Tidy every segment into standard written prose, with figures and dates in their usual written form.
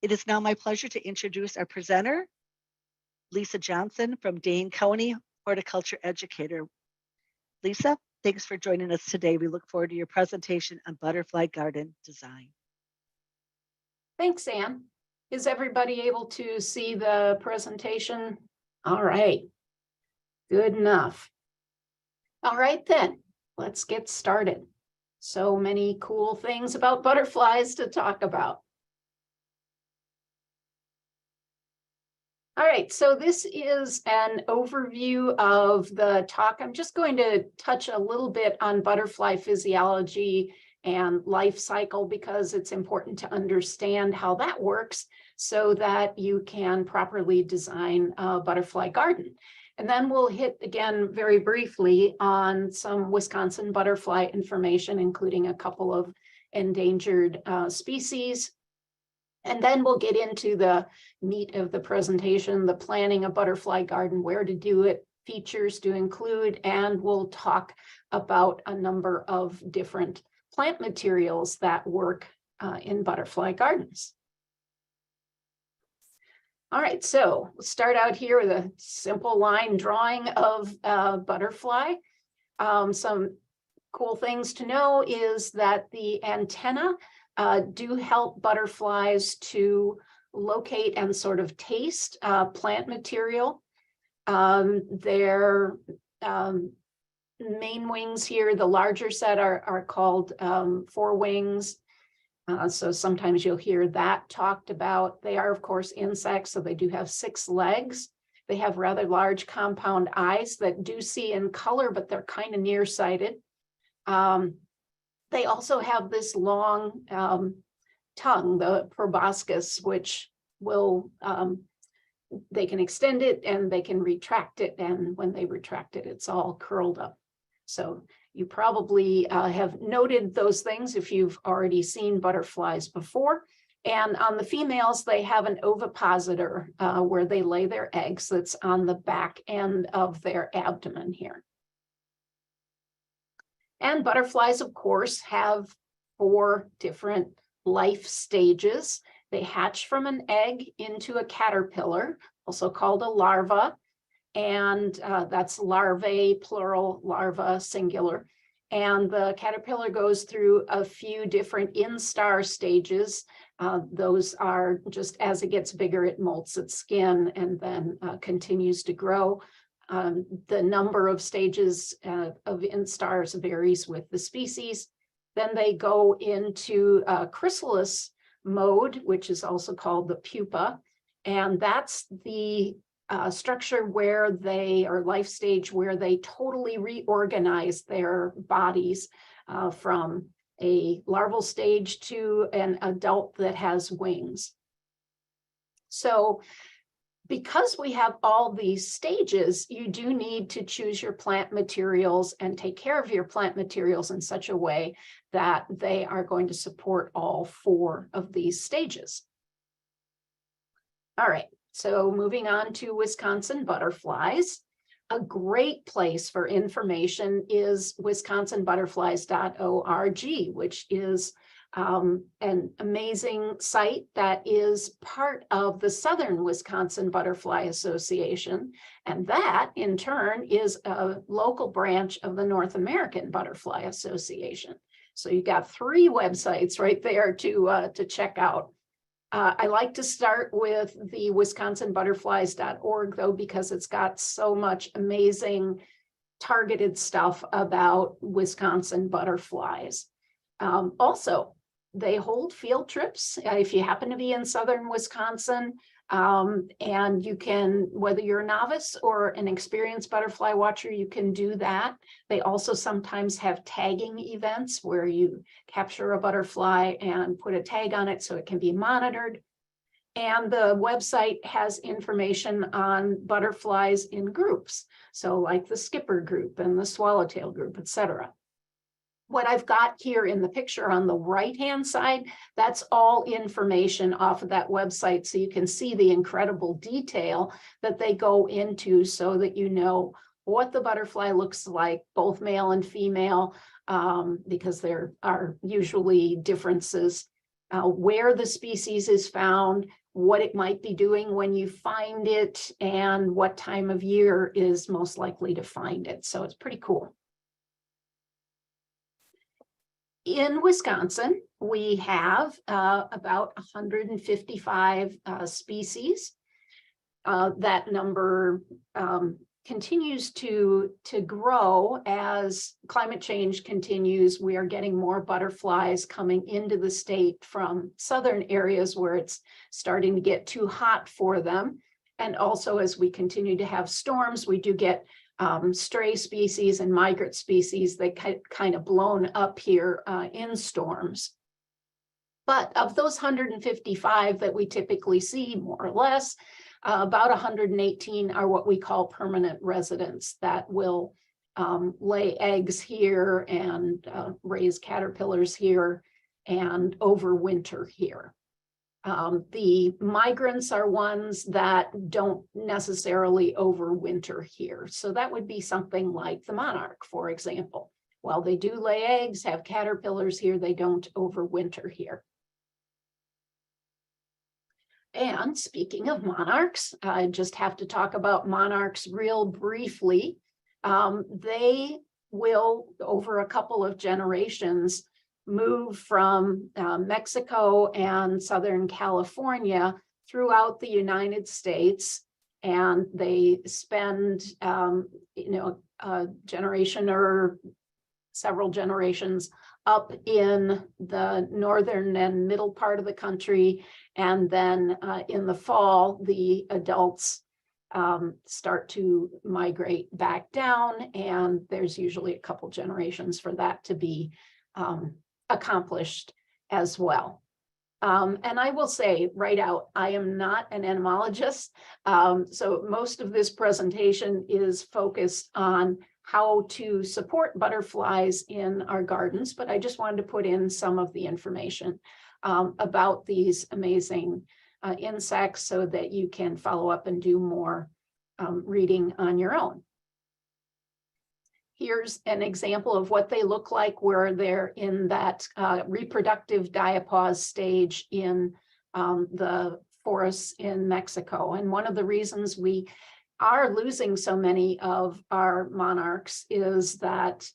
It is now my pleasure to introduce our presenter, Lisa Johnson from Dane County, Horticulture Educator. Lisa, thanks for joining us today. We look forward to your presentation on butterfly garden design. Thanks, Anne. Is everybody able to see the presentation? All right, good enough. All right then, let's get started. So many cool things about butterflies to talk about. All right, so this is an overview of the talk. I'm just going to touch a little bit on butterfly physiology and life cycle because it's important to understand how that works so that you can properly design a butterfly garden. And then we'll hit again very briefly on some Wisconsin butterfly information, including a couple of endangered species. And then we'll get into the meat of the presentation, the planning a butterfly garden, where to do it, features to include, and we'll talk about a number of different plant materials that work in butterfly gardens. All right, so we'll start out here with a simple line drawing of a butterfly. Some cool things to know is that the antenna do help butterflies to locate and sort of taste plant material. Their main wings here, the larger set are called forewings. So sometimes you'll hear that talked about. They are, of course, insects, so they do have 6 legs. They have rather large compound eyes that do see in color, but they're kind of nearsighted. They also have this long tongue, the proboscis, which will, they can extend it and they can retract it. And when they retract it, it's all curled up. So you probably have noted those things if you've already seen butterflies before. And on the females, they have an ovipositor where they lay their eggs that's on the back end of their abdomen here. And butterflies, of course, have 4 different life stages. They hatch from an egg into a caterpillar, also called a larva. And that's larvae, plural, larva, singular. And the caterpillar goes through a few different instar stages. Those are just as it gets bigger, it molts its skin and then continues to grow. The number of stages of instars varies with the species. Then they go into chrysalis mode, which is also called the pupa. And that's the structure where they, or life stage, where they totally reorganize their bodies from a larval stage to an adult that has wings. So because we have all these stages, you do need to choose your plant materials and take care of your plant materials in such a way that they are going to support all 4 of these stages. All right, so moving on to Wisconsin butterflies. A great place for information is wisconsinbutterflies.org, which is an amazing site that is part of the Southern Wisconsin Butterfly Association. And that, in turn, is a local branch of the North American Butterfly Association. So you got 3 websites right there to check out. I like to start with the wisconsinbutterflies.org, though, because it's got so much amazing targeted stuff about Wisconsin butterflies. Also, they hold field trips if you happen to be in southern Wisconsin, and you can, whether you're a novice or an experienced butterfly watcher, you can do that. They also sometimes have tagging events where you capture a butterfly and put a tag on it so it can be monitored. And the website has information on butterflies in groups, so like the skipper group and the swallowtail group, etc. What I've got here in the picture on the right-hand side, that's all information off of that website. So you can see the incredible detail that they go into so that you know what the butterfly looks like, both male and female, because there are usually differences. where the species is found, what it might be doing when you find it, and what time of year is most likely to find it. So it's pretty cool. In Wisconsin, we have about 155 species. That number continues to grow as climate change continues. We are getting more butterflies coming into the state from southern areas where it's starting to get too hot for them. And also, as we continue to have storms, we do get stray species and migrant species that kind of blown up here in storms. But of those 155 that we typically see, more or less, about 118 are what we call permanent residents that will lay eggs here and raise caterpillars here and overwinter here. The migrants are ones that don't necessarily overwinter here. So that would be something like the monarch, for example. While they do lay eggs, have caterpillars here, they don't overwinter here. And speaking of monarchs, I just have to talk about monarchs real briefly. They will, over a couple of generations, move from Mexico and Southern California throughout the United States, and they spend a generation or several generations up in the northern and middle part of the country, and then in the fall the adults start to migrate back down, and there's usually a couple generations for that to be accomplished as well. And I will say right out, I am not an entomologist, so most of this presentation is focused on how to support butterflies in our gardens, but I just wanted to put in some of the information about these amazing insects so that you can follow up and do more reading on your own. Here's an example of what they look like where they're in that reproductive diapause stage in the forests in Mexico. And one of the reasons we are losing so many of our monarchs is that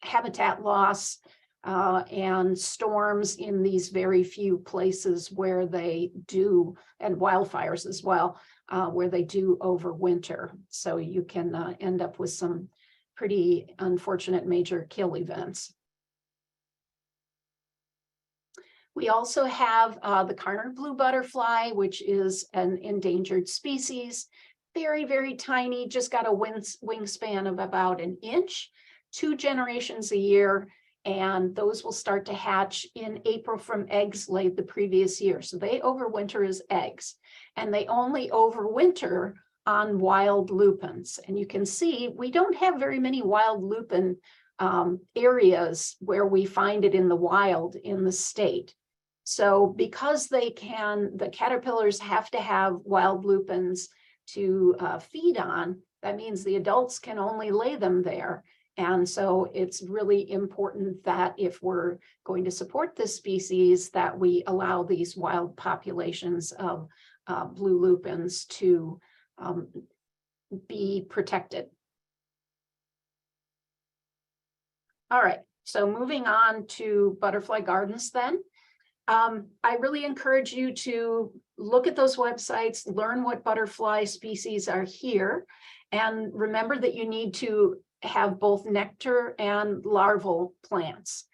habitat loss and storms in these very few places where they do, and wildfires as well, where they do overwinter. So you can end up with some pretty unfortunate major kill events. We also have the Carner blue butterfly, which is an endangered species. Very, very tiny, just got a wingspan of about an inch, 2 generations a year, and those will start to hatch in April from eggs laid the previous year. So they overwinter as eggs, and they only overwinter on wild lupins. And you can see we don't have very many wild lupin areas where we find it in the wild in the state. So because the caterpillars have to have wild lupins to feed on, that means the adults can only lay them there. And so it's really important that if we're going to support this species, that we allow these wild populations of blue lupins to be protected. All right, so moving on to butterfly gardens then. I really encourage you to look at those websites, learn what butterfly species are here, and remember that you need to have both nectar and larval plants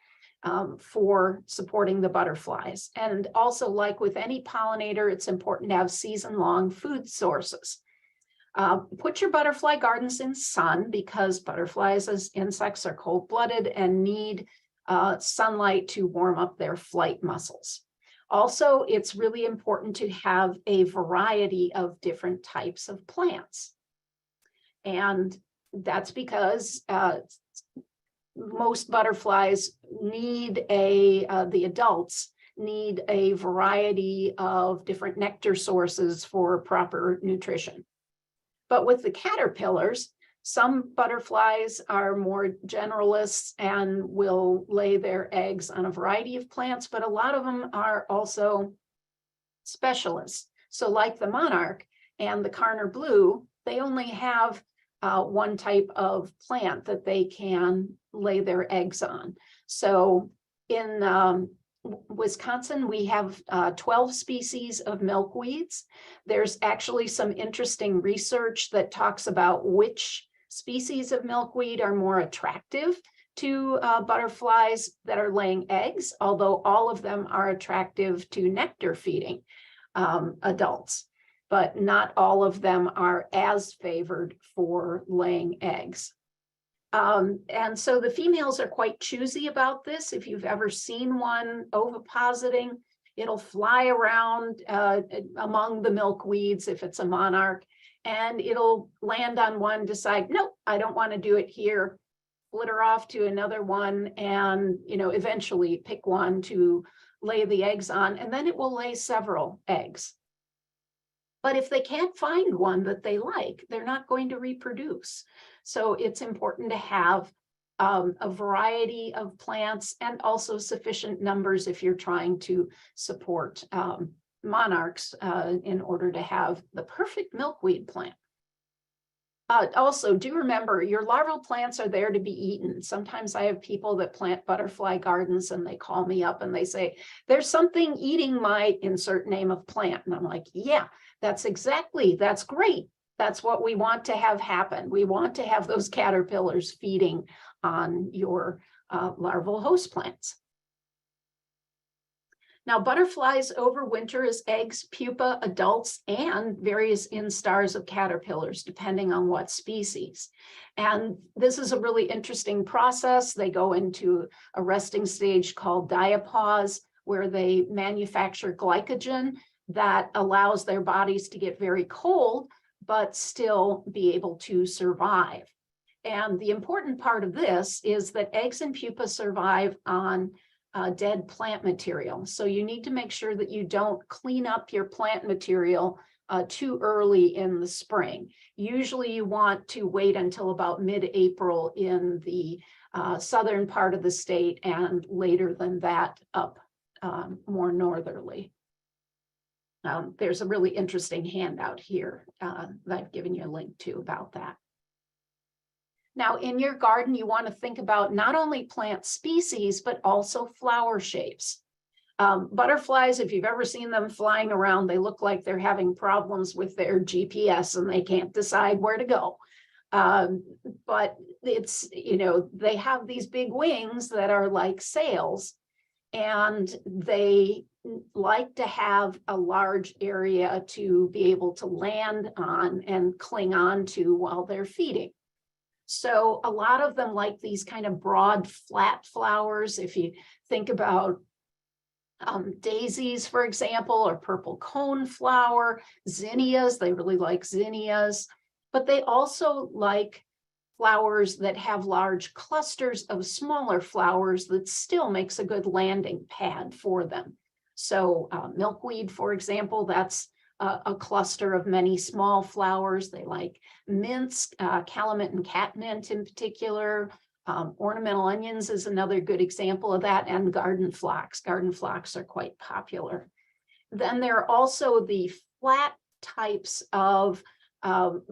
for supporting the butterflies. And also, like with any pollinator, it's important to have season-long food sources. Put your butterfly gardens in sun, because butterflies as insects are cold-blooded and need sunlight to warm up their flight muscles. Also, it's really important to have a variety of different types of plants. And that's because most butterflies need the adults need a variety of different nectar sources for proper nutrition. But with the caterpillars, Some butterflies are more generalists and will lay their eggs on a variety of plants, but a lot of them are also specialists. So like the monarch and the Carner blue, they only have one type of plant that they can lay their eggs on. So in Wisconsin, we have 12 species of milkweeds. There's actually some interesting research that talks about which species of milkweed are more attractive to butterflies that are laying eggs, although all of them are attractive to nectar feeding adults, but not all of them are as favored for laying eggs. And so the females are quite choosy about this. If you've ever seen one ovipositing, it'll fly around among the milkweeds if it's a monarch, and it'll land on one, decide, nope, I don't want to do it here, flitter off to another one, and eventually pick one to lay the eggs on, and then it will lay several eggs. But if they can't find one that they like, they're not going to reproduce. So it's important to have a variety of plants and also sufficient numbers if you're trying to support monarchs in order to have the perfect milkweed plant. Also, do remember your larval plants are there to be eaten. Sometimes I have people that plant butterfly gardens and they call me up and they say, there's something eating my insert name of plant. And I'm like, yeah, that's great. That's what we want to have happen. We want to have those caterpillars feeding on your larval host plants. Now, butterflies overwinter as eggs, pupa, adults, and various instars of caterpillars, depending on what species. And this is a really interesting process. They go into a resting stage called diapause, where they manufacture glycogen that allows their bodies to get very cold, but still be able to survive. And the important part of this is that eggs and pupa survive on dead plant material. So you need to make sure that you don't clean up your plant material too early in the spring. Usually you want to wait until about mid-April in the southern part of the state, and later than that up more northerly. There's a really interesting handout here that I've given you a link to about that. Now, in your garden, you want to think about not only plant species, but also flower shapes. Butterflies, if you've ever seen them flying around, they look like they're having problems with their GPS and they can't decide where to go. But it's, they have these big wings that are like sails, and they like to have a large area to be able to land on and cling on to while they're feeding. So a lot of them like these kind of broad, flat flowers. If you think about daisies, for example, or purple coneflower, zinnias, they really like zinnias, but they also like flowers that have large clusters of smaller flowers that still makes a good landing pad for them. So milkweed, for example, that's a cluster of many small flowers. They like mints, calamint and catmint in particular. Ornamental onions is another good example of that, and garden phlox. Garden phlox are quite popular. Then there are also the flat types of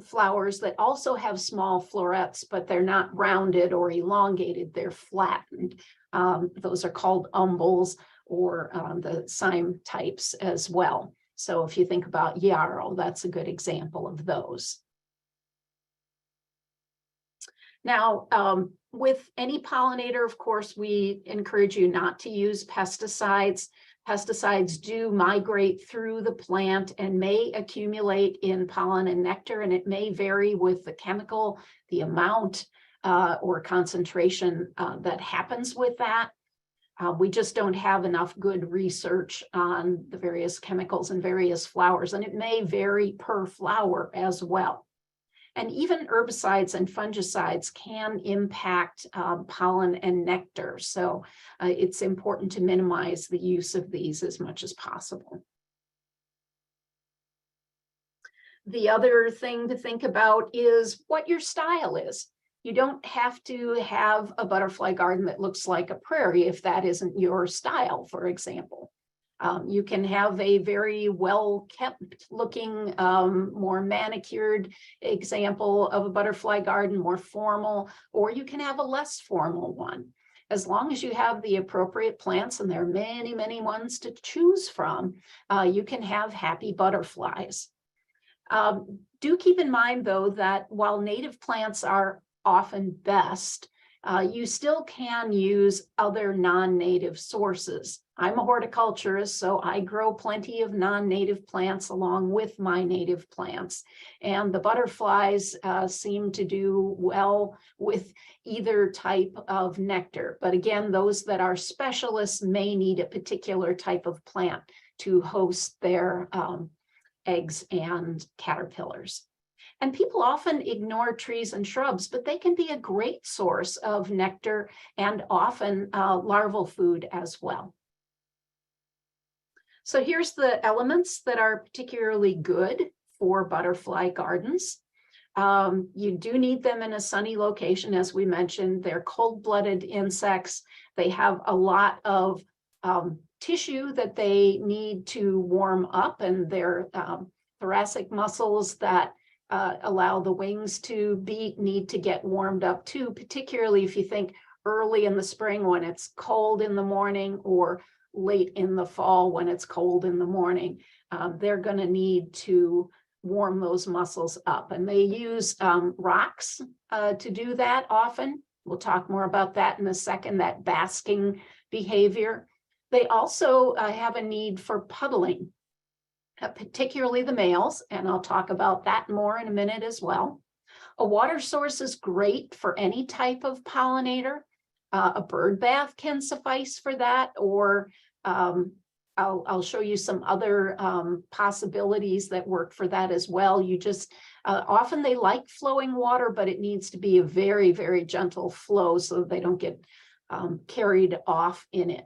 flowers that also have small florets, but they're not rounded or elongated, they're flattened. Those are called umbels, or the cyme types as well. So if you think about yarrow, that's a good example of those. Now, with any pollinator, of course, we encourage you not to use pesticides. Pesticides do migrate through the plant and may accumulate in pollen and nectar, and it may vary with the chemical, the amount or concentration that happens with that. We just don't have enough good research on the various chemicals and various flowers, and it may vary per flower as well. And even herbicides and fungicides can impact pollen and nectar. So it's important to minimize the use of these as much as possible. The other thing to think about is what your style is. You don't have to have a butterfly garden that looks like a prairie if that isn't your style, for example. You can have a very well kept looking, more manicured example of a butterfly garden, more formal, or you can have a less formal one. As long as you have the appropriate plants, and there are many, many ones to choose from, you can have happy butterflies. Do keep in mind, though, that while native plants are often best, you still can use other non-native sources. I'm a horticulturist, so I grow plenty of non-native plants along with my native plants. And the butterflies seem to do well with either type of nectar. But again, those that are specialists may need a particular type of plant to host their eggs and caterpillars. And people often ignore trees and shrubs, but they can be a great source of nectar and often larval food as well. So here's the elements that are particularly good for butterfly gardens. You do need them in a sunny location, as we mentioned. They're cold-blooded insects. They have a lot of tissue that they need to warm up, and their thoracic muscles that allow the wings to beat need to get warmed up too, particularly if you think early in the spring when it's cold in the morning, or late in the fall when it's cold in the morning. They're going to need to warm those muscles up, and they use rocks to do that often. We'll talk more about that in a second, that basking behavior. They also have a need for puddling, particularly the males, and I'll talk about that more in a minute as well. A water source is great for any type of pollinator. A bird bath can suffice for that, or I'll show you some other possibilities that work for that as well. You just, often they like flowing water, but it needs to be a very, very gentle flow so they don't get carried off in it.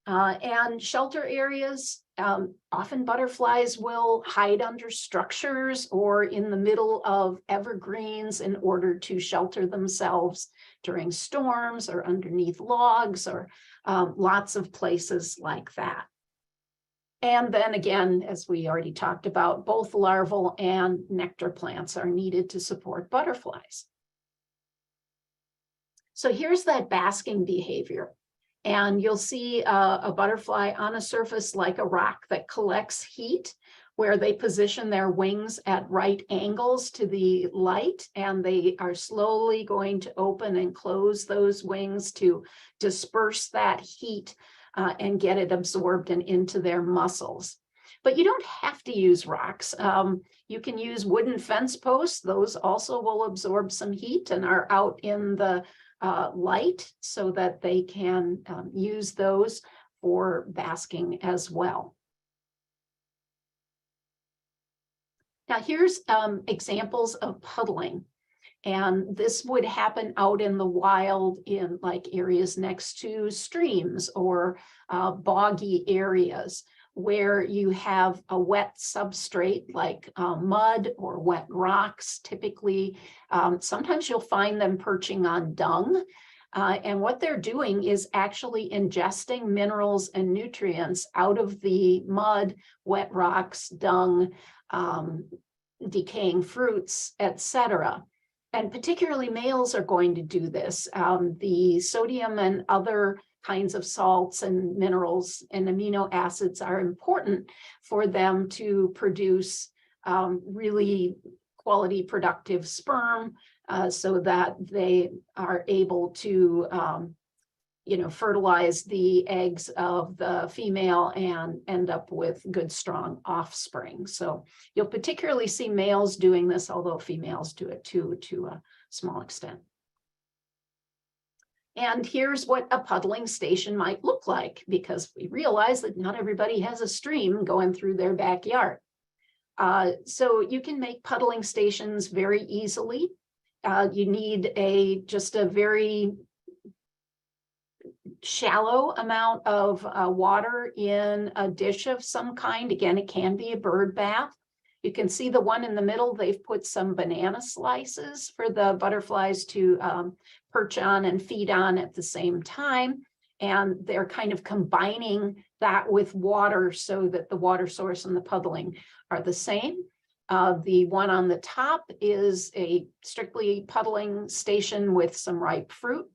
And shelter areas, often butterflies will hide under structures or in the middle of evergreens in order to shelter themselves during storms, or underneath logs, or lots of places like that. And then again, as we already talked about, both larval and nectar plants are needed to support butterflies. So here's that basking behavior. And you'll see a butterfly on a surface like a rock that collects heat, where they position their wings at right angles to the light, and they are slowly going to open and close those wings to disperse that heat and get it absorbed and into their muscles. But you don't have to use rocks. You can use wooden fence posts. Those also will absorb some heat and are out in the light, so that they can use those for basking as well. Now here's examples of puddling, and this would happen out in the wild in like areas next to streams or boggy areas where you have a wet substrate like mud or wet rocks. Typically, sometimes you'll find them perching on dung. And what they're doing is actually ingesting minerals and nutrients out of the mud, wet rocks, dung, decaying fruits, etc. And particularly males are going to do this. The sodium and other kinds of salts and minerals and amino acids are important for them to produce really quality productive sperm, so that they are able to fertilize the eggs of the female and end up with good, strong offspring. So you'll particularly see males doing this, although females do it too, to a small extent. And here's what a puddling station might look like, because we realize that not everybody has a stream going through their backyard. So you can make puddling stations very easily. You need just a very shallow amount of water in a dish of some kind. Again, it can be a bird bath. You can see the one in the middle, they've put some banana slices for the butterflies to perch on and feed on at the same time. And they're kind of combining that with water so that the water source and the puddling are the same. The one on the top is a strictly puddling station with some ripe fruit.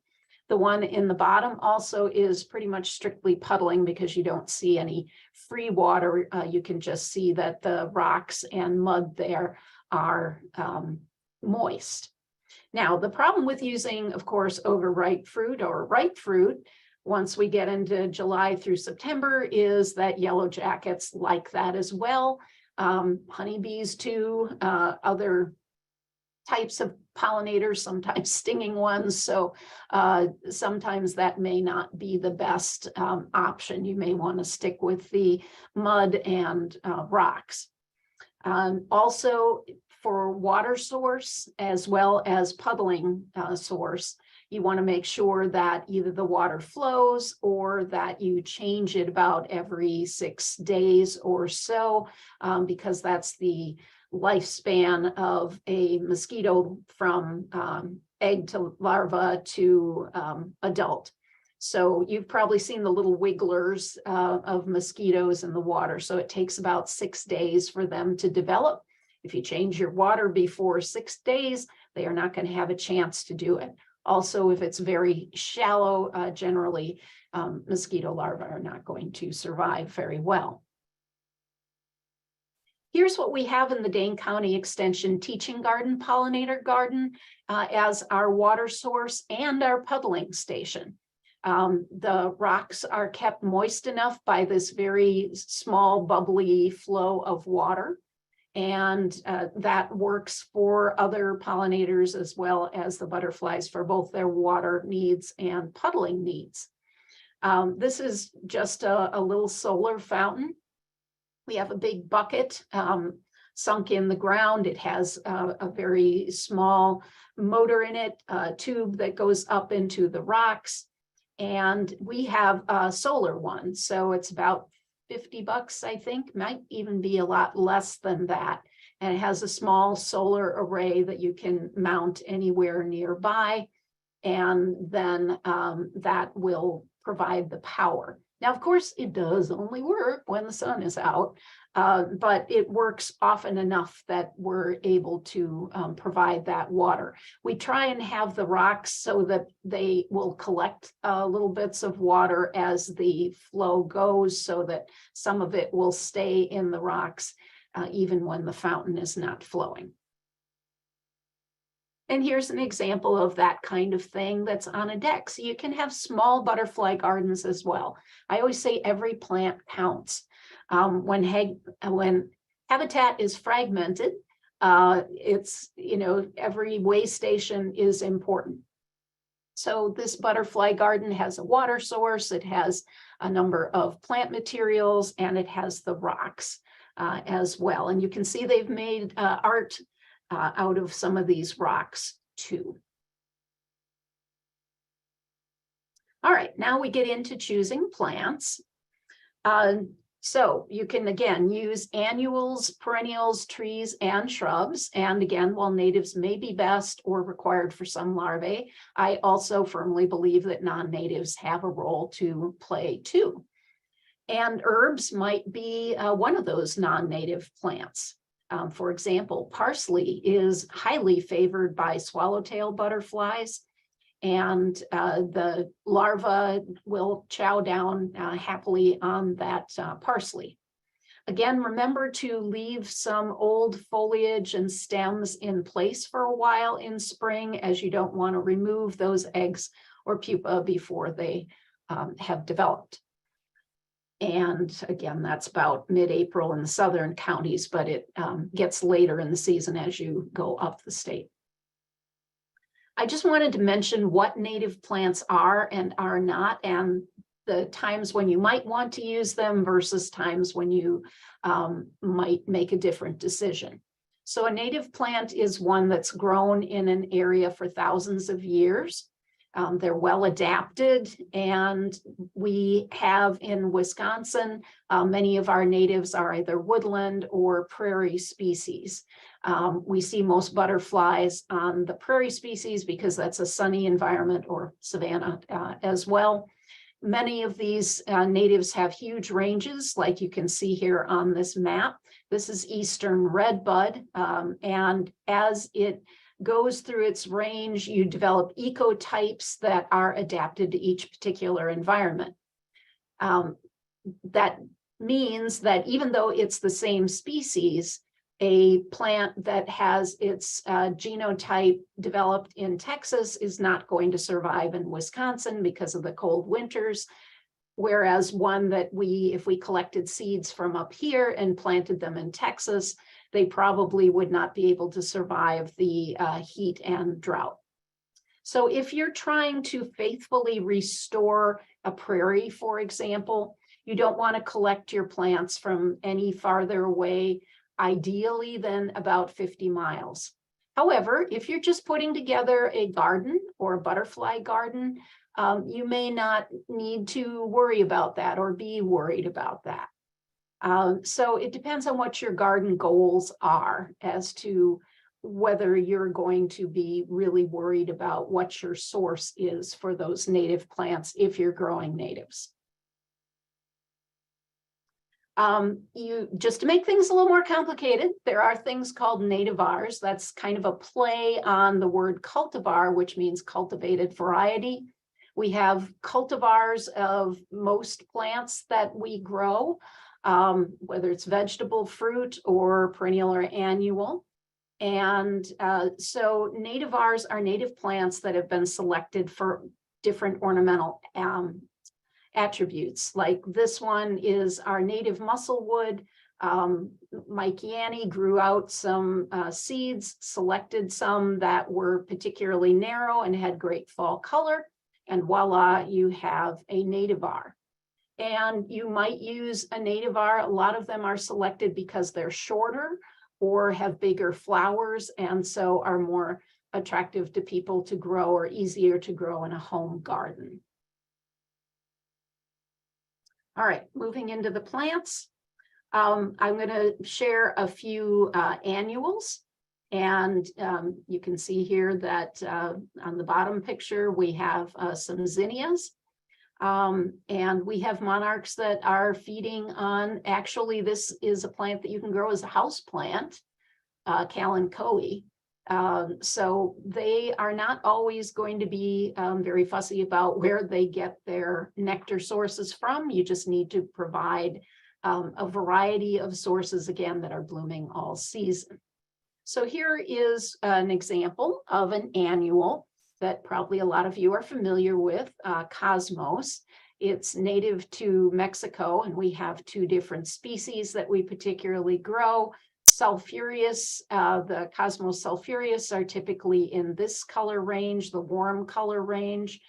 The one in the bottom also is pretty much strictly puddling because you don't see any free water. You can just see that the rocks and mud there are moist. Now, the problem with using, of course, overripe fruit or ripe fruit, once we get into July through September, is that yellow jackets like that as well. Honeybees too, other types of pollinators, sometimes stinging ones. So sometimes that may not be the best option. You may want to stick with the mud and rocks. Also, for water source as well as puddling source, you want to make sure that either the water flows or that you change it about every 6 days or so, because that's the lifespan of a mosquito from egg to larva to adult. So you've probably seen the little wigglers of mosquitoes in the water. So it takes about 6 days for them to develop. If you change your water before 6 days, they are not going to have a chance to do it. Also, if it's very shallow, generally mosquito larvae are not going to survive very well. Here's what we have in the Dane County Extension Teaching Garden, Pollinator Garden, as our water source and our puddling station. The rocks are kept moist enough by this very small bubbly flow of water. And that works for other pollinators as well as the butterflies for both their water needs and puddling needs. This is just a little solar fountain. We have a big bucket sunk in the ground. It has a very small motor in it, a tube that goes up into the rocks. And we have a solar one. So it's about $50, I think, might even be a lot less than that. And it has a small solar array that you can mount anywhere nearby. And then that will provide the power. Now, of course, it does only work when the sun is out, but it works often enough that we're able to provide that water. We try and have the rocks so that they will collect little bits of water as the flow goes, so that some of it will stay in the rocks even when the fountain is not flowing. And here's an example of that kind of thing that's on a deck. So you can have small butterfly gardens as well. I always say every plant counts. When habitat is fragmented, it's, every way station is important. So this butterfly garden has a water source, it has a number of plant materials, and it has the rocks as well. And you can see they've made art out of some of these rocks too. All right, now we get into choosing plants. So you can, again, use annuals, perennials, trees, and shrubs. And again, while natives may be best or required for some larvae, I also firmly believe that non-natives have a role to play too. And herbs might be one of those non-native plants. For example, parsley is highly favored by swallowtail butterflies, and the larva will chow down happily on that parsley. Again, remember to leave some old foliage and stems in place for a while in spring, as you don't want to remove those eggs or pupa before they have developed. And again, that's about mid-April in the southern counties, but it gets later in the season as you go up the state. I just wanted to mention what native plants are and are not, and the times when you might want to use them versus times when you might make a different decision. So a native plant is one that's grown in an area for thousands of years. They're well adapted, and we have in Wisconsin, many of our natives are either woodland or prairie species. We see most butterflies on the prairie species because that's a sunny environment, or savanna as well. Many of these natives have huge ranges, like you can see here on this map. This is eastern redbud, and as it goes through its range, you develop ecotypes that are adapted to each particular environment. That means that even though it's the same species, a plant that has its genotype developed in Texas is not going to survive in Wisconsin because of the cold winters. Whereas one that if we collected seeds from up here and planted them in Texas, they probably would not be able to survive the heat and drought. So if you're trying to faithfully restore a prairie, for example, you don't want to collect your plants from any farther away, ideally than about 50 miles. However, if you're just putting together a garden or a butterfly garden, you may not need to worry about that or be worried about that. So it depends on what your garden goals are as to whether you're going to be really worried about what your source is for those native plants if you're growing natives. Just to make things a little more complicated, there are things called nativars. That's kind of a play on the word cultivar, which means cultivated variety. We have cultivars of most plants that we grow, whether it's vegetable, fruit, or perennial or annual. And so nativars are native plants that have been selected for different ornamental attributes. Like this one is our native musclewood. Mike Yanni grew out some seeds, selected some that were particularly narrow and had great fall color. And voila, you have a nativar. And you might use a nativar. A lot of them are selected because they're shorter or have bigger flowers, and so are more attractive to people to grow or easier to grow in a home garden. All right, moving into the plants. I'm going to share a few annuals. And you can see here that on the bottom picture, we have some zinnias. And we have monarchs that are feeding on, actually, this is a plant that you can grow as a house plant, kalanchoe. So they are not always going to be very fussy about where they get their nectar sources from. You just need to provide a variety of sources, again, that are blooming all season. So here is an example of an annual that probably a lot of you are familiar with, Cosmos. It's native to Mexico, and we have two different species that we particularly grow. Sulphureous, the Cosmos sulphureous are typically in this color range, the warm color range,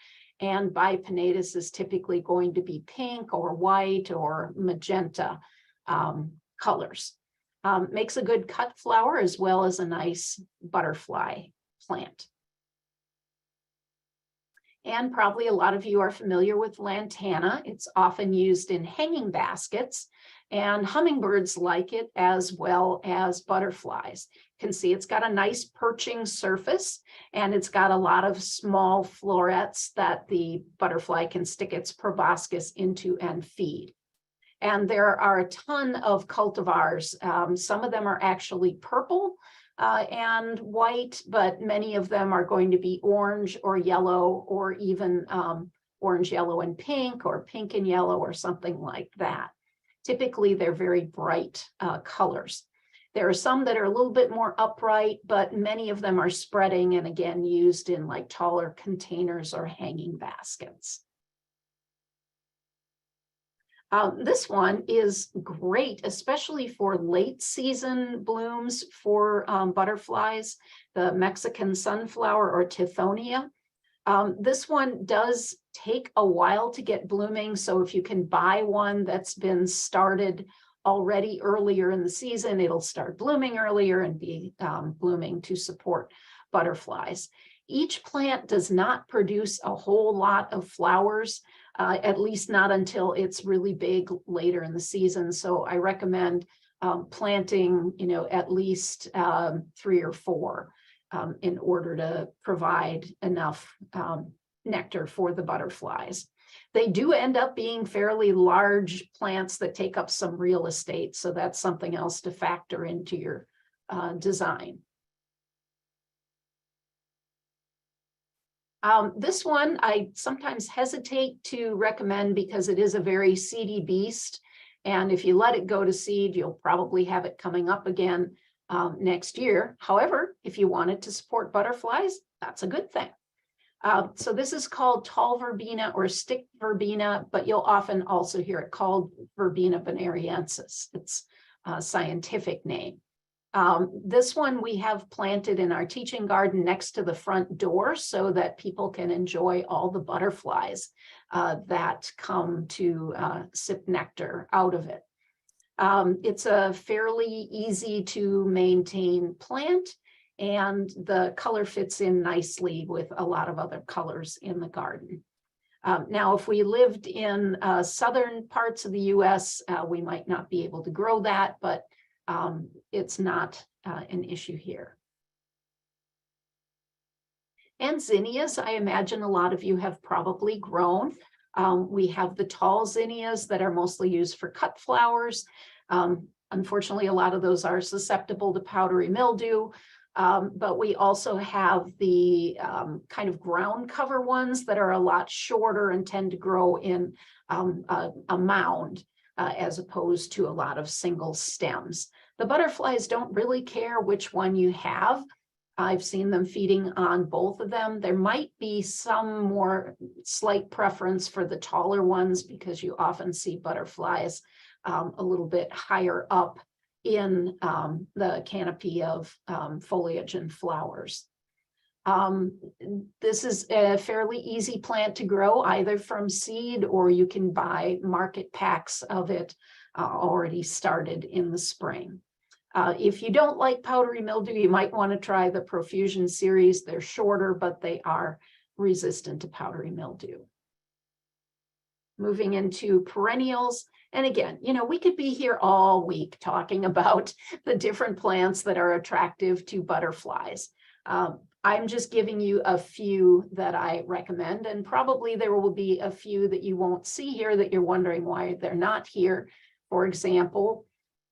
and Bipinnatus is typically going to be pink or white or magenta colors. Makes a good cut flower as well as a nice butterfly plant. And probably a lot of you are familiar with lantana. It's often used in hanging baskets, and hummingbirds like it as well as butterflies. You can see it's got a nice perching surface, and it's got a lot of small florets that the butterfly can stick its proboscis into and feed. And there are a ton of cultivars. Some of them are actually purple and white, but many of them are going to be orange or yellow, or even orange, yellow, and pink, or pink and yellow, or something like that. Typically, they're very bright colors. There are some that are a little bit more upright, but many of them are spreading and again used in like taller containers or hanging baskets. This one is great, especially for late season blooms for butterflies, the Mexican sunflower or Tithonia. This one does take a while to get blooming. So if you can buy one that's been started already earlier in the season, it'll start blooming earlier and be blooming to support butterflies. Each plant does not produce a whole lot of flowers, at least not until it's really big later in the season. So I recommend planting, at least 3 or 4 in order to provide enough nectar for the butterflies. They do end up being fairly large plants that take up some real estate. So that's something else to factor into your design. This one I sometimes hesitate to recommend because it is a very seedy beast. And if you let it go to seed, you'll probably have it coming up again next year. However, if you want it to support butterflies, that's a good thing. So this is called tall verbena or stick verbena, but you'll often also hear it called Verbena bonariensis. It's a scientific name. This one we have planted in our teaching garden next to the front door so that people can enjoy all the butterflies that come to sip nectar out of it. It's a fairly easy to maintain plant, and the color fits in nicely with a lot of other colors in the garden. Now, if we lived in southern parts of the US, we might not be able to grow that, but it's not an issue here. And zinnias, I imagine a lot of you have probably grown. We have the tall zinnias that are mostly used for cut flowers. Unfortunately, a lot of those are susceptible to powdery mildew. But we also have the kind of ground cover ones that are a lot shorter and tend to grow in a mound as opposed to a lot of single stems. The butterflies don't really care which one you have. I've seen them feeding on both of them. There might be some more slight preference for the taller ones because you often see butterflies a little bit higher up in the canopy of foliage and flowers. This is a fairly easy plant to grow either from seed, or you can buy market packs of it already started in the spring. If you don't like powdery mildew, you might want to try the Profusion series. They're shorter, but they are resistant to powdery mildew. Moving into perennials. And again, we could be here all week talking about the different plants that are attractive to butterflies. I'm just giving you a few that I recommend, and probably there will be a few that you won't see here that you're wondering why they're not here. For example,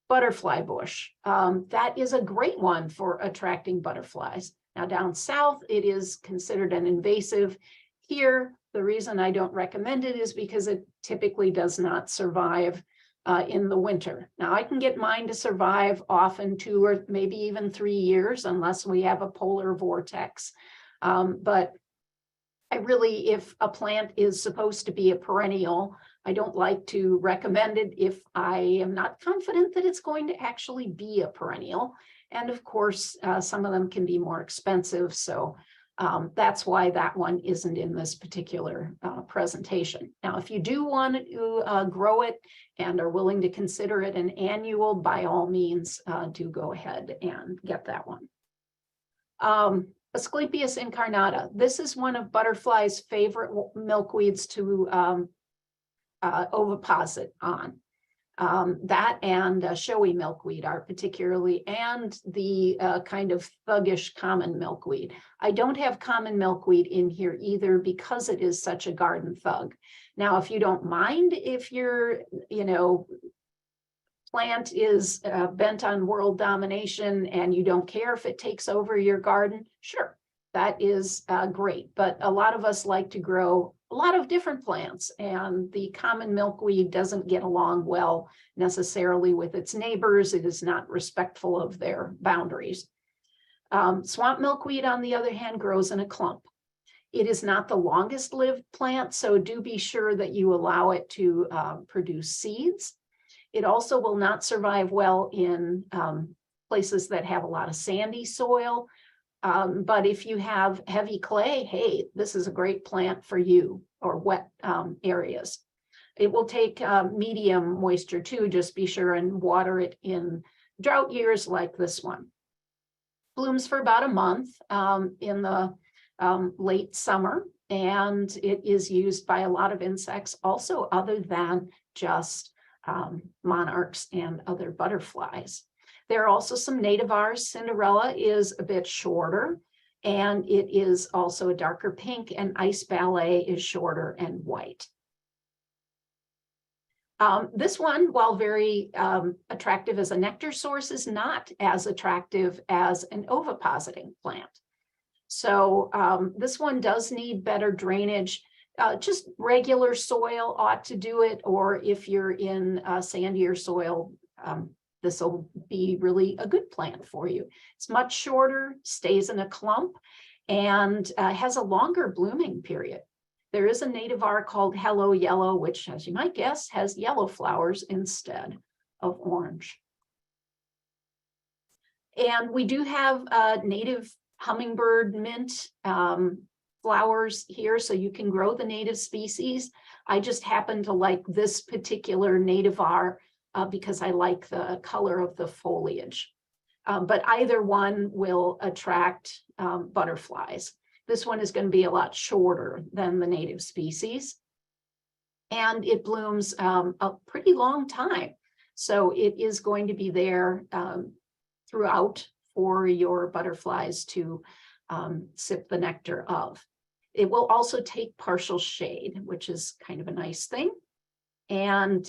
butterfly bush. That is a great one for attracting butterflies. Now down south, it is considered an invasive. Here, the reason I don't recommend it is because it typically does not survive in the winter. Now I can get mine to survive often 2 or maybe even 3 years unless we have a polar vortex. But I really, if a plant is supposed to be a perennial, I don't like to recommend it if I am not confident that it's going to actually be a perennial. And of course, some of them can be more expensive. So that's why that one isn't in this particular presentation. Now, if you do want to grow it and are willing to consider it an annual, by all means, do go ahead and get that one. Asclepias incarnata. This is one of butterflies' favorite milkweeds to oviposit on. That and showy milkweed are particularly, and the kind of thuggish common milkweed. I don't have common milkweed in here either because it is such a garden thug. Now, if you don't mind, if your plant is bent on world domination and you don't care if it takes over your garden, sure, that is great. But a lot of us like to grow a lot of different plants, and the common milkweed doesn't get along well necessarily with its neighbors. It is not respectful of their boundaries. Swamp milkweed, on the other hand, grows in a clump. It is not the longest lived plant, so do be sure that you allow it to produce seeds. It also will not survive well in places that have a lot of sandy soil. But if you have heavy clay, hey, this is a great plant for you, or wet areas. It will take medium moisture too. Just be sure and water it in drought years like this one. Blooms for about a month in the late summer, and it is used by a lot of insects also other than just monarchs and other butterflies. There are also some nativars. Cinderella is a bit shorter, and it is also a darker pink, and Ice Ballet is shorter and white. This one, while very attractive as a nectar source, is not as attractive as an ovipositing plant. So this one does need better drainage. Just regular soil ought to do it, or if you're in sandier soil, this will be really a good plant for you. It's much shorter, stays in a clump, and has a longer blooming period. There is a nativar called Hello Yellow, which, as you might guess, has yellow flowers instead of orange. And we do have native hummingbird mint flowers here, so you can grow the native species. I just happen to like this particular nativar because I like the color of the foliage. But either one will attract butterflies. This one is going to be a lot shorter than the native species, and it blooms a pretty long time. So it is going to be there throughout for your butterflies to sip the nectar of. It will also take partial shade, which is kind of a nice thing. And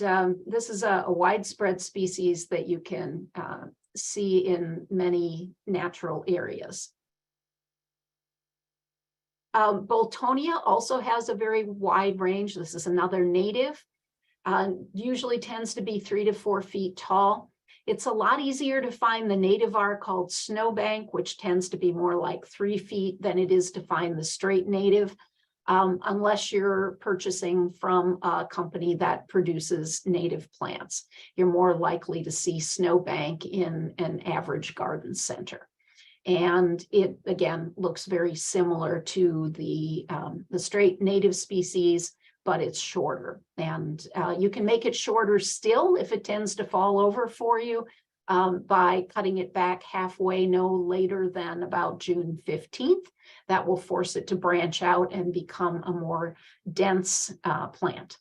this is a widespread species that you can see in many natural areas. Boltonia also has a very wide range. This is another native, usually tends to be 3 to 4 feet tall. It's a lot easier to find the nativar called snowbank, which tends to be more like 3 feet than it is to find the straight native, unless you're purchasing from a company that produces native plants. You're more likely to see snowbank in an average garden center. And it, again, looks very similar to the straight native species, but it's shorter. And you can make it shorter still if it tends to fall over for you by cutting it back halfway no later than about June 15th. That will force it to branch out and become a more dense plant.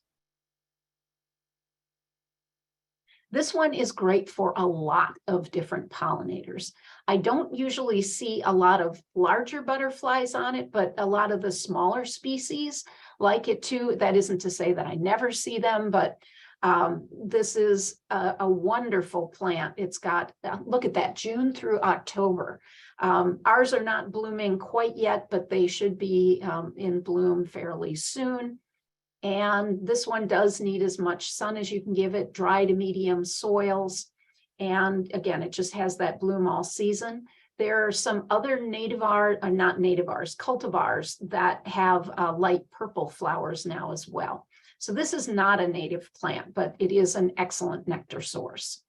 This one is great for a lot of different pollinators. I don't usually see a lot of larger butterflies on it, but a lot of the smaller species like it too. That isn't to say that I never see them, but this is a wonderful plant. It's got, look at that, June through October. Ours are not blooming quite yet, but they should be in bloom fairly soon. And this one does need as much sun as you can give it, dry to medium soils. And again, it just has that bloom all season. There are some other cultivars that have light purple flowers now as well. So this is not a native plant, but it is an excellent nectar source.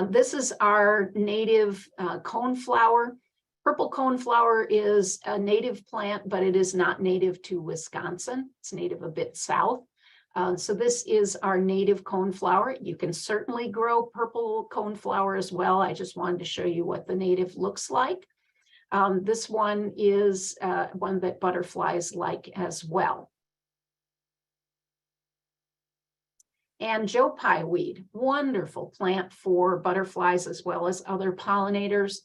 This is our native coneflower. Purple coneflower is a native plant, but it is not native to Wisconsin. It's native a bit south. So this is our native coneflower. You can certainly grow purple coneflower as well. I just wanted to show you what the native looks like. This one is one that butterflies like as well. And Joe Pye weed, wonderful plant for butterflies as well as other pollinators.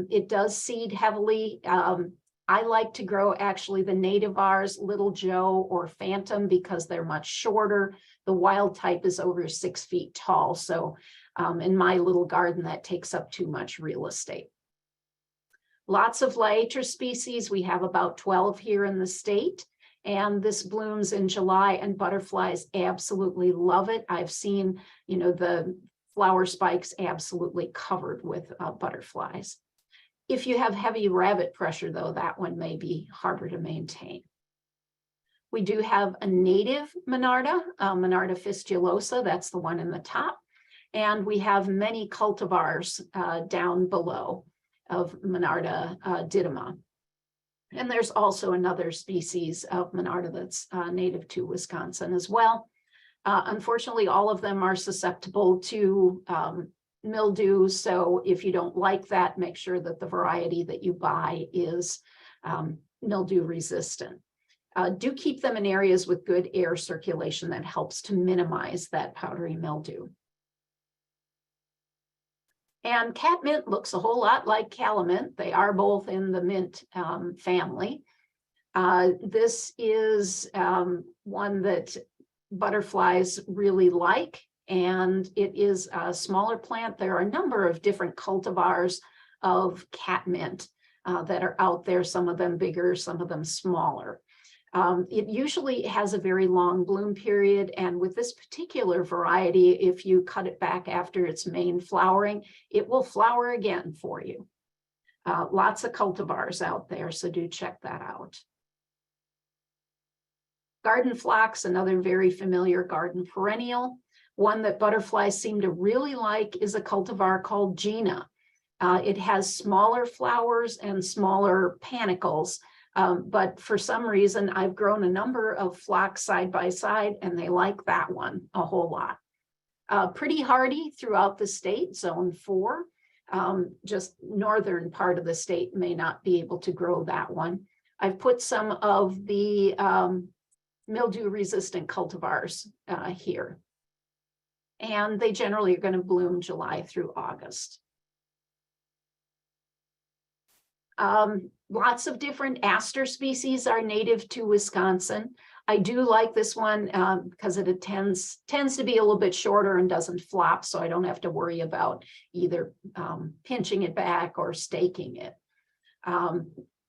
It does seed heavily. I like to grow actually the nativars, Little Joe or Phantom, because they're much shorter. The wild type is over 6 feet tall. So in my little garden, that takes up too much real estate. Lots of Liatra species. We have about 12 here in the state. And this blooms in July, and butterflies absolutely love it. I've seen, the flower spikes absolutely covered with butterflies. If you have heavy rabbit pressure, though, that one may be harder to maintain. We do have a native Monarda, Monarda fistulosa, that's the one in the top. And we have many cultivars down below of Monarda didyma. And there's also another species of Monarda that's native to Wisconsin as well. Unfortunately, all of them are susceptible to mildew. So if you don't like that, make sure that the variety that you buy is mildew resistant. Do keep them in areas with good air circulation. That helps to minimize that powdery mildew. And catmint looks a whole lot like calamint. They are both in the mint family. This is one that butterflies really like, and it is a smaller plant. There are a number of different cultivars of catmint that are out there, some of them bigger, some of them smaller. It usually has a very long bloom period, and with this particular variety, if you cut it back after its main flowering, it will flower again for you. Lots of cultivars out there, so do check that out. Garden phlox, another very familiar garden perennial. One that butterflies seem to really like is a cultivar called Gina. It has smaller flowers and smaller panicles. But for some reason, I've grown a number of phlox side by side, and they like that one a whole lot. Pretty hardy throughout the state, zone 4. Just northern part of the state may not be able to grow that one. I've put some of the mildew-resistant cultivars here. And they generally are going to bloom July through August. Lots of different aster species are native to Wisconsin. I do like this one because it tends to be a little bit shorter and doesn't flop, so I don't have to worry about either pinching it back or staking it.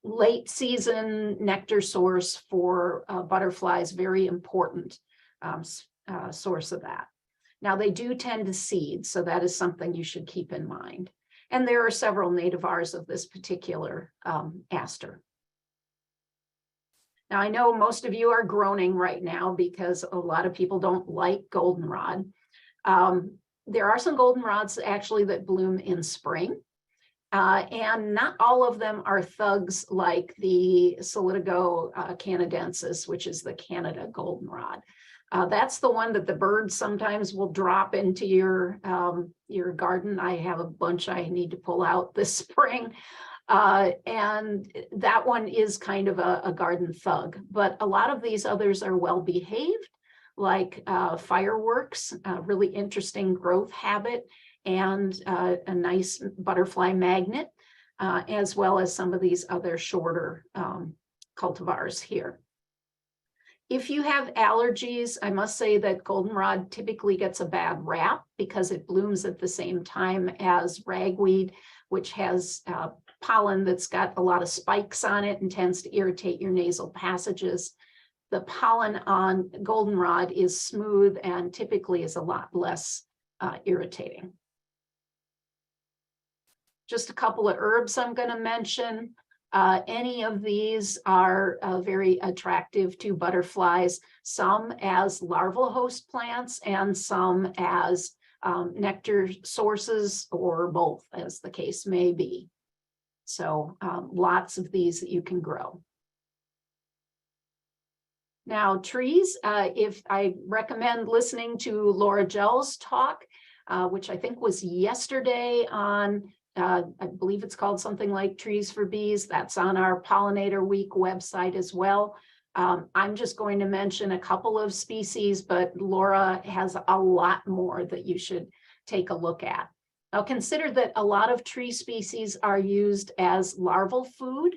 Late season nectar source for butterflies, very important source of that. Now they do tend to seed, so that is something you should keep in mind. And there are several nativars of this particular aster. Now, I know most of you are groaning right now because a lot of people don't like goldenrod. There are some goldenrods actually that bloom in spring. And not all of them are thugs like the Solidago canadensis, which is the Canada goldenrod. That's the one that the birds sometimes will drop into your garden. I have a bunch I need to pull out this spring. And that one is kind of a garden thug, but a lot of these others are well behaved, like fireworks, a really interesting growth habit, and a nice butterfly magnet, as well as some of these other shorter cultivars here. If you have allergies, I must say that goldenrod typically gets a bad rap because it blooms at the same time as ragweed, which has pollen that's got a lot of spikes on it and tends to irritate your nasal passages. The pollen on goldenrod is smooth and typically is a lot less irritating. Just a couple of herbs I'm going to mention. Any of these are very attractive to butterflies, some as larval host plants and some as nectar sources, or both, as the case may be. So lots of these that you can grow. Now, trees, if I recommend listening to Laura Gell's talk, which I think was yesterday on I believe it's called something like Trees for Bees. That's on our Pollinator Week website as well. I'm just going to mention a couple of species, but Laura has a lot more that you should take a look at. Now consider that a lot of tree species are used as larval food,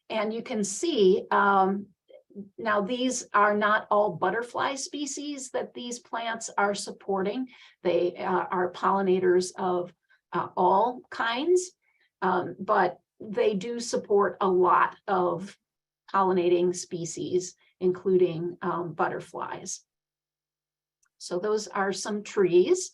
and you can see now these are not all butterfly species that these plants are supporting. They are pollinators of all kinds, but they do support a lot of pollinating species, including butterflies. So those are some trees.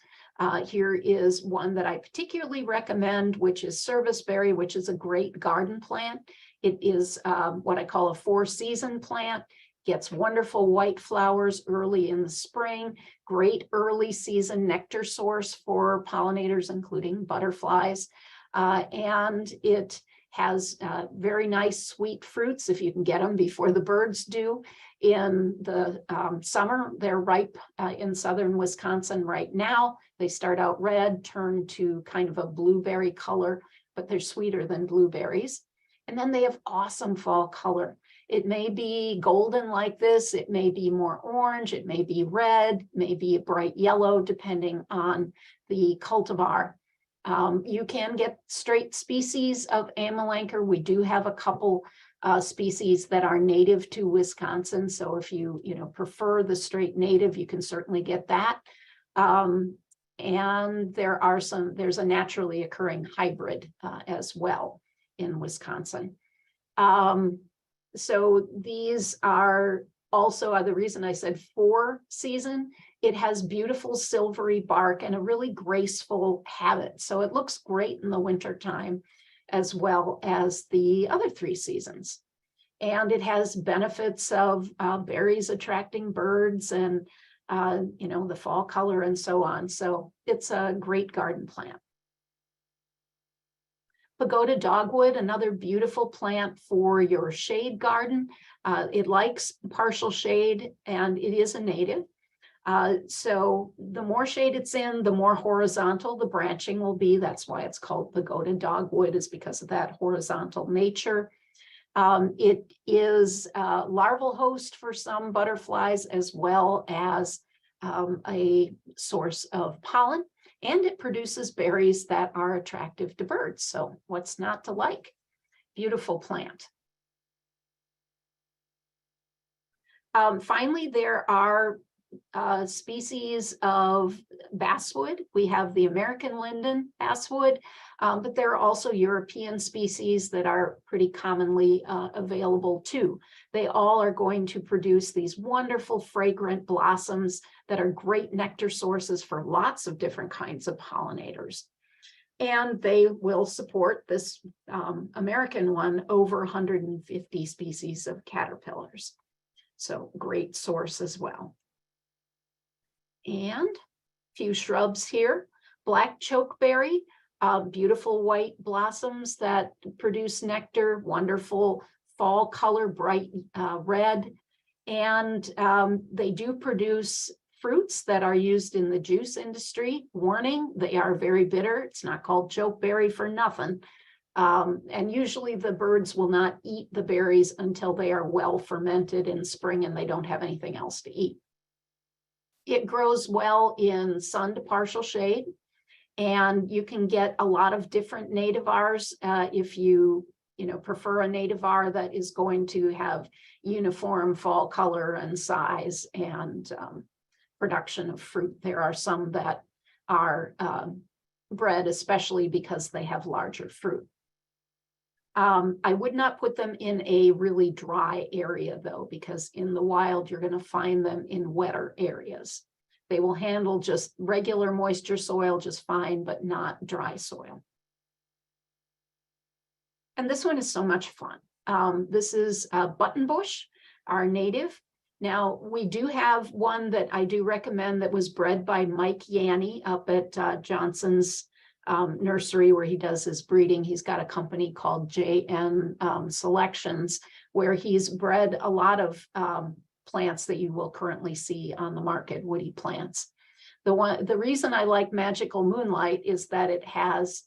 Here is one that I particularly recommend, which is serviceberry, which is a great garden plant. It is what I call a 4-season plant. Gets wonderful white flowers early in the spring, great early season nectar source for pollinators, including butterflies. And it has very nice sweet fruits if you can get them before the birds do. In the summer, they're ripe in southern Wisconsin right now. They start out red, turn to kind of a blueberry color, but they're sweeter than blueberries. And then they have awesome fall color. It may be golden like this, it may be more orange, it may be red, maybe a bright yellow, depending on the cultivar. You can get straight species of Amelanker. We do have a couple species that are native to Wisconsin. So if you prefer the straight native, you can certainly get that. And there's a naturally occurring hybrid as well in Wisconsin. So these are also the reason I said 4 season. It has beautiful silvery bark and a really graceful habit. So it looks great in the wintertime as well as the other 3 seasons. And it has benefits of berries attracting birds and, the fall color and so on. So it's a great garden plant. Pagoda dogwood, another beautiful plant for your shade garden. It likes partial shade and it is a native. So the more shade it's in, the more horizontal the branching will be. That's why it's called pagoda dogwood, is because of that horizontal nature. It is a larval host for some butterflies as well as a source of pollen. And it produces berries that are attractive to birds. So what's not to like? Beautiful plant. Finally, there are species of basswood. We have the American linden basswood, but there are also European species that are pretty commonly available too. They all are going to produce these wonderful fragrant blossoms that are great nectar sources for lots of different kinds of pollinators. And they will support this American one over 150 species of caterpillars. So great source as well. And a few shrubs here. Black chokeberry, beautiful white blossoms that produce nectar, wonderful fall color, bright red. And they do produce fruits that are used in the juice industry. Warning, they are very bitter. It's not called chokeberry for nothing. And usually the birds will not eat the berries until they are well fermented in spring and they don't have anything else to eat. It grows well in sun to partial shade, and you can get a lot of different nativars if you prefer a nativar that is going to have uniform fall color and size and production of fruit. There are some that are bred especially because they have larger fruit. I would not put them in a really dry area though, because in the wild, you're going to find them in wetter areas. They will handle just regular moisture soil just fine, but not dry soil. And this one is so much fun. This is buttonbush, our native. Now, we do have one that I do recommend that was bred by Mike Yanni up at Johnson's nursery where he does his breeding. He's got a company called JN Selections where he's bred a lot of plants that you will currently see on the market, woody plants. The reason I like Magical Moonlight is that it has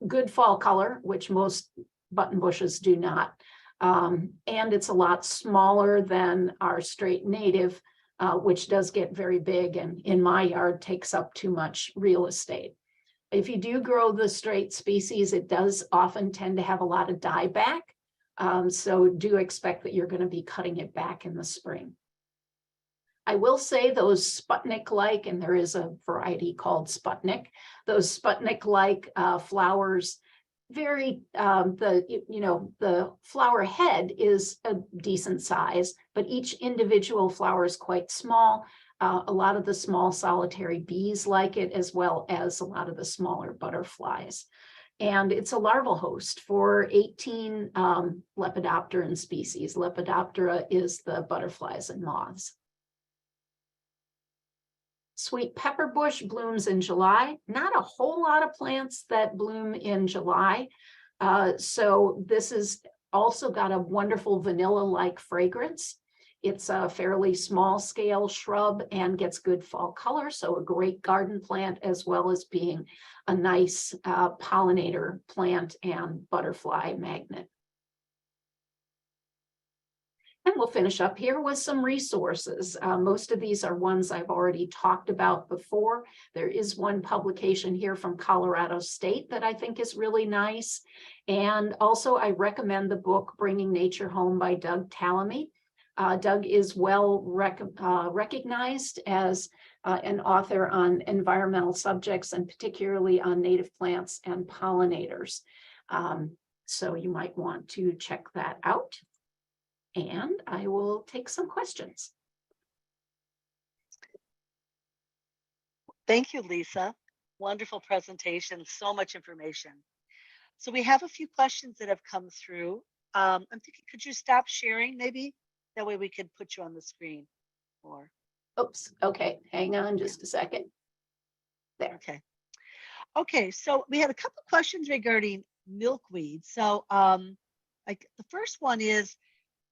good fall color, which most button bushes do not. And it's a lot smaller than our straight native, which does get very big and in my yard takes up too much real estate. If you do grow the straight species, it does often tend to have a lot of dieback. So do expect that you're going to be cutting it back in the spring. I will say those Sputnik-like, and there is a variety called Sputnik, those Sputnik-like flowers, the flower head is a decent size, but each individual flower is quite small. A lot of the small solitary bees like it, as well as a lot of the smaller butterflies. And it's a larval host for 18 Lepidopteran species. Lepidoptera is the butterflies and moths. Sweet pepper bush blooms in July. Not a whole lot of plants that bloom in July. So this is also got a wonderful vanilla-like fragrance. It's a fairly small scale shrub and gets good fall color. So a great garden plant, as well as being a nice pollinator plant and butterfly magnet. And we'll finish up here with some resources. Most of these are ones I've already talked about before. There is one publication here from Colorado State that I think is really nice. And also I recommend the book Bringing Nature Home by Doug Tallamy. Doug is well recognized as an author on environmental subjects, and particularly on native plants and pollinators. So you might want to check that out. And I will take some questions. Thank you, Lisa. Wonderful presentation, so much information. So we have a few questions that have come through. I'm thinking, could you stop sharing maybe? That way we could put you on the screen. Or Oops, okay, hang on just a second. There. Okay, so we had a couple of questions regarding milkweed. So like the first one is,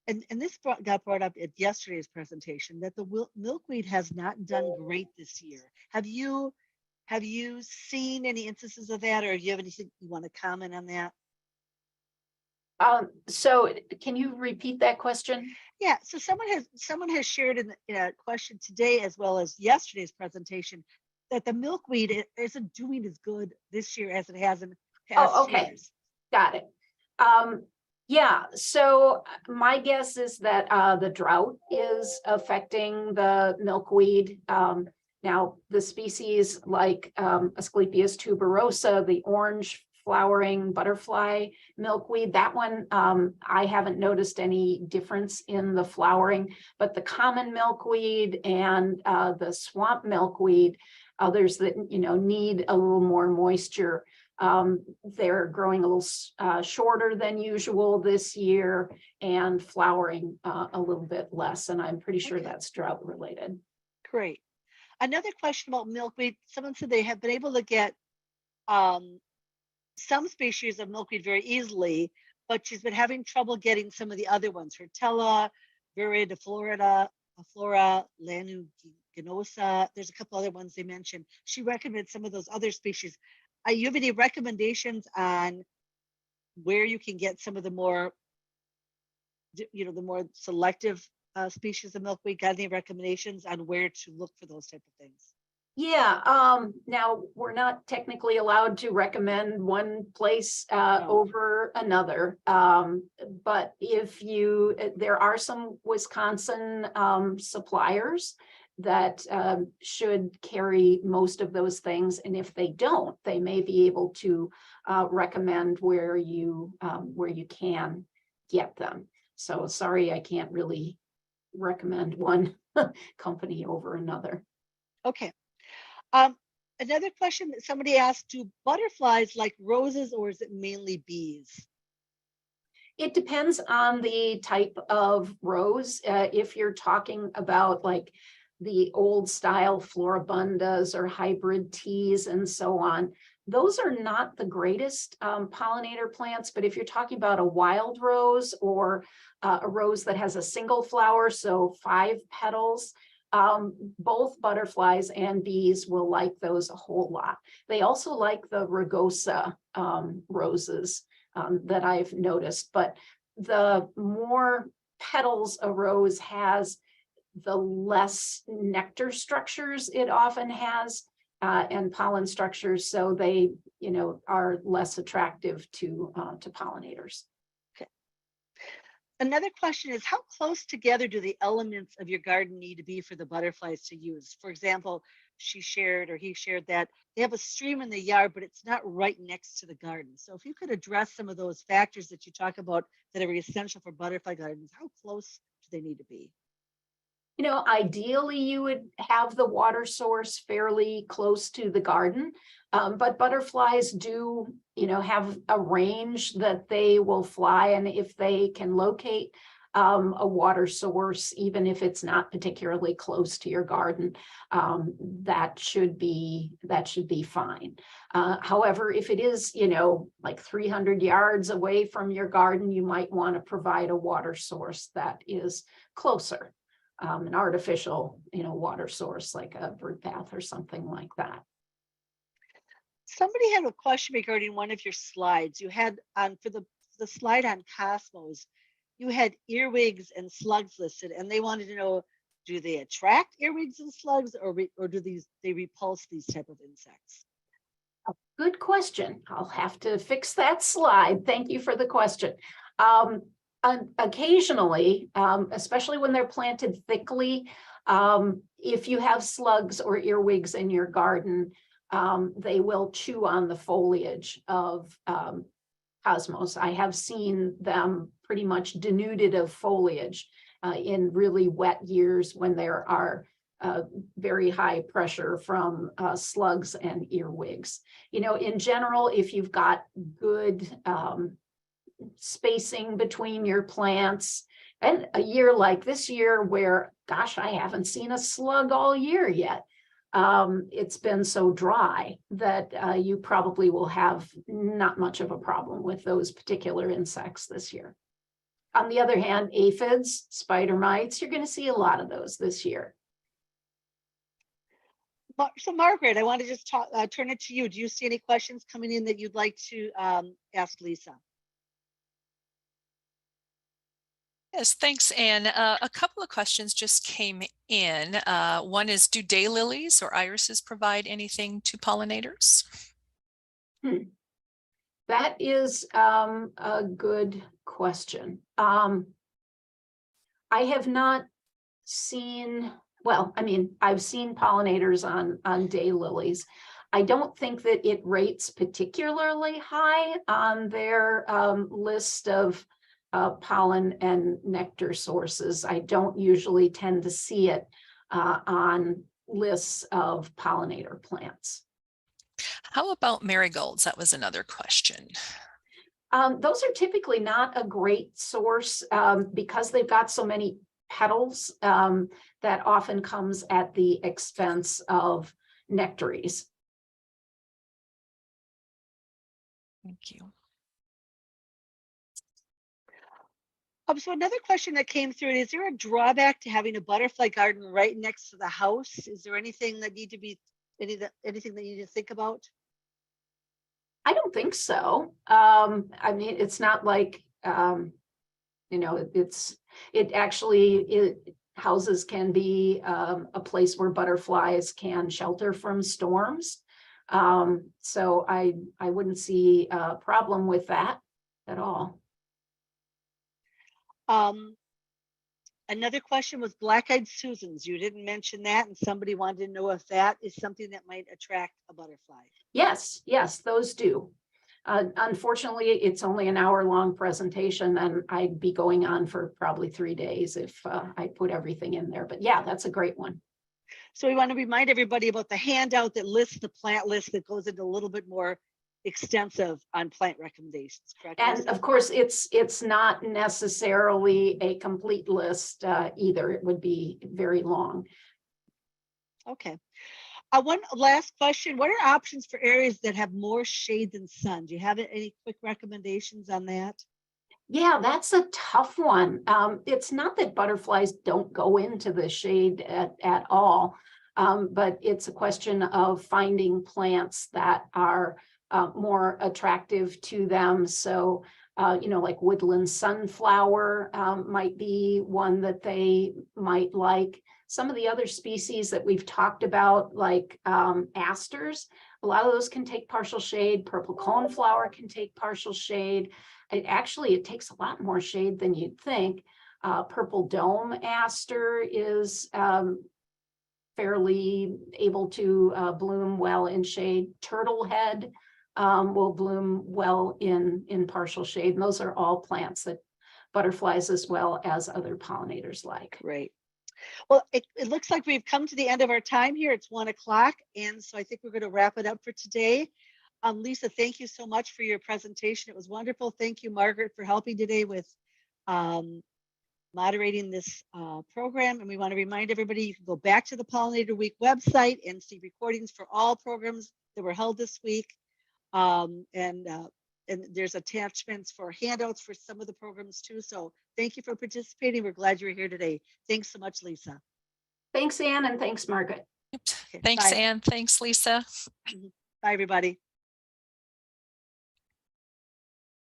and this got brought up at yesterday's presentation, that the milkweed has not done great this year. Have you seen any instances of that, or do you have anything you want to comment on that? So can you repeat that question? Yeah, so someone has shared in a question today as well as yesterday's presentation that the milkweed isn't doing as good this year as it has in past years. Got it. Yeah, so my guess is that the drought is affecting the milkweed. Now, the species like Asclepias tuberosa, the orange flowering butterfly milkweed, that one, I haven't noticed any difference in the flowering, but the common milkweed and the swamp milkweed, others that, need a little more moisture, they're growing a little shorter than usual this year and flowering a little bit less. And I'm pretty sure that's drought related. Great. Another question about milkweed. Someone said they have been able to get some species of milkweed very easily, but she's been having trouble getting some of the other ones, Hortella, viridiflora, Flora, lanuginosa. There's a couple other ones they mentioned. She recommended some of those other species. You have any recommendations on where you can get some of the more, the more selective species of milkweed? Got any recommendations on where to look for those type of things? Yeah, now we're not technically allowed to recommend one place over another. But there are some Wisconsin suppliers that should carry most of those things. And if they don't, they may be able to recommend where you can get them. So sorry, I can't really recommend one company over another. Okay. Another question that somebody asked, do butterflies like roses or is it mainly bees? It depends on the type of rose. If you're talking about like the old style floribundas or hybrid teas and so on, those are not the greatest pollinator plants. But if you're talking about a wild rose or a rose that has a single flower, so 5 petals, both butterflies and bees will like those a whole lot. They also like the rugosa roses that I've noticed, but the more petals a rose has, the less nectar structures it often has and pollen structures, so they are less attractive to pollinators. Another question is, how close together do the elements of your garden need to be for the butterflies to use? For example, she shared or he shared that they have a stream in the yard, but it's not right next to the garden. So if you could address some of those factors that you talk about that are essential for butterfly gardens, how close do they need to be? Ideally you would have the water source fairly close to the garden, but butterflies do, have a range that they will fly. And if they can locate a water source, even if it's not particularly close to your garden, that should be fine. However, if it is, like 300 yards away from your garden, you might want to provide a water source that is closer, an artificial, water source like a bird bath or something like that. Somebody had a question regarding one of your slides. You had on for the slide on cosmos, you had earwigs and slugs listed, and they wanted to know, do they attract earwigs and slugs, or do they repulse these type of insects? Good question. I'll have to fix that slide. Thank you for the question. Occasionally, especially when they're planted thickly, if you have slugs or earwigs in your garden, they will chew on the foliage of cosmos. I have seen them pretty much denuded of foliage in really wet years when there are very high pressure from slugs and earwigs. In general, if you've got good spacing between your plants, and a year like this year where, gosh, I haven't seen a slug all year yet. It's been so dry that you probably will have not much of a problem with those particular insects this year. On the other hand, aphids, spider mites, you're going to see a lot of those this year. So Margaret, I want to just turn it to you. Do you see any questions coming in that you'd like to ask Lisa? Yes, thanks, Anne. A couple of questions just came in. One is, do daylilies or irises provide anything to pollinators? That is a good question. I have not seen, well, I've seen pollinators on daylilies. I don't think that it rates particularly high on their list of pollen and nectar sources. I don't usually tend to see it on lists of pollinator plants. How about marigolds? That was another question. Those are typically not a great source because they've got so many petals that often comes at the expense of nectaries. Thank you. So another question that came through, is there a drawback to having a butterfly garden right next to the house? Is there anything that need to be, anything that you need to think about? I don't think so. It's not like, houses can be a place where butterflies can shelter from storms. So I wouldn't see a problem with that at all. Another question was black-eyed Susans. You didn't mention that, and somebody wanted to know if that is something that might attract a butterfly. Yes, those do. Unfortunately, it's only an hour-long presentation, and I'd be going on for probably 3 days if I put everything in there. But yeah, that's a great one. So we want to remind everybody about the handout that lists the plant list that goes into a little bit more extensive on plant recommendations, correct? And of course, it's not necessarily a complete list either. It would be very long. Okay. One last question. What are options for areas that have more shade than sun? Do you have any quick recommendations on that? Yeah, that's a tough one. It's not that butterflies don't go into the shade at all, but it's a question of finding plants that are more attractive to them. So, like woodland sunflower might be one that they might like. Some of the other species that we've talked about, like asters, a lot of those can take partial shade. Purple coneflower can take partial shade. It takes a lot more shade than you'd think. Purple dome aster is fairly able to bloom well in shade. Turtlehead will bloom well in partial shade. And those are all plants that butterflies as well as other pollinators like. Great. Well, it looks like we've come to the end of our time here. It's 1 o'clock. And so I think we're going to wrap it up for today. Lisa, thank you so much for your presentation. It was wonderful. Thank you, Margaret, for helping today with moderating this program. And we want to remind everybody, you can go back to the Pollinator Week website and see recordings for all programs that were held this week. And there's attachments for handouts for some of the programs too. So thank you for participating. We're glad you're here today. Thanks so much, Lisa. Thanks, Ann, and thanks, Margaret. Okay, Thanks, bye. Anne. Thanks, Lisa. Bye, everybody.